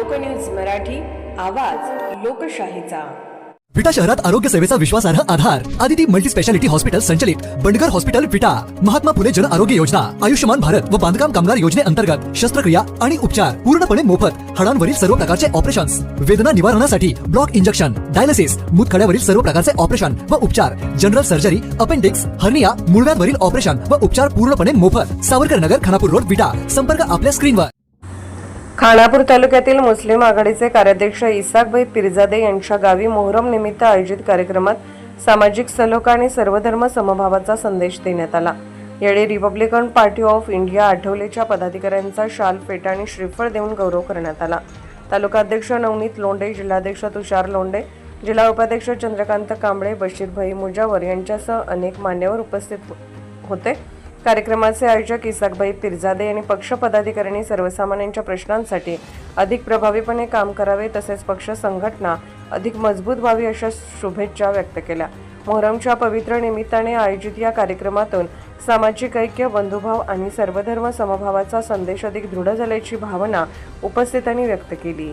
लोकन्यूज मराठी, आवाज लोकशाहीचा। विटा शहरात आरोग्य सेवेचा विश्वासार्ह आधार आदिती मल्टी स्पेशालिटी हॉस्पिटल संचलित बंडगर हॉस्पिटल विटा, महात्मा फुले जन आरोग्य योजना, आयुष्यमान भारत व बांधकाम कामगार योजनेअंतर्गत शस्त्रक्रिया आणि उपचार पूर्णपणे मोफत, हाडांवरील सर्व प्रकारचे ऑपरेशन्स, वेदना निवारणासाठी ब्लॉक इंजेक्शन, डायलिसिस, मूतखड्यावरील सर्व प्रकारचे ऑपरेशन व उपचार, जनरल सर्जरी, अपेंडिक्स, हर्निया, मूळव्याधवरील ऑपरेशन व उपचार पूर्णपणे मोफत। सावरकर नगर, खानापूर रोड, विटा। संपर्क आपल्या स्क्रीनवर। खानापूर तालुक्यातील मुस्लिम आघाडीचे कार्याध्यक्ष इसाकभाई पिरजादे यांच्या गावी मोहरम निमित्त आयोजित कार्यक्रमात सामाजिक सलोखा आणि सर्वधर्म समभावाचा संदेश देण्यात आला। यावेळी रिपब्लिकन पार्टी ऑफ इंडिया आठवलेच्या पदाधिकाऱ्यांचा शाल, फेटा आणि श्रीफळ देऊन गौरव करण्यात आला। तालुका अध्यक्ष नवनीत लोंढे, जिल्हाध्यक्ष तुषार लोंढे, जिल्हा उपाध्यक्ष चंद्रकांत कांबळे, बशीरभाई मुजावर यांच्यासह अनेक मान्यवर उपस्थित होते। कार्यक्रमाचे आयोजक इसाकभाई पिरजादे यांनी पक्ष पदाधिकाऱ्यांनी सर्वसामान्यांच्या प्रश्नांसाठी अधिक प्रभावीपणे काम करावे, तसेच पक्ष संघटना अधिक मजबूत व्हावी अशा शुभेच्छा व्यक्त केल्या। मोहरमच्या पवित्र निमित्ताने आयोजित या कार्यक्रमातून सामाजिक ऐक्य, बंधुभाव आणि सर्वधर्म समभावाचा संदेश अधिक दृढ झाल्याची भावना उपस्थितांनी व्यक्त केली।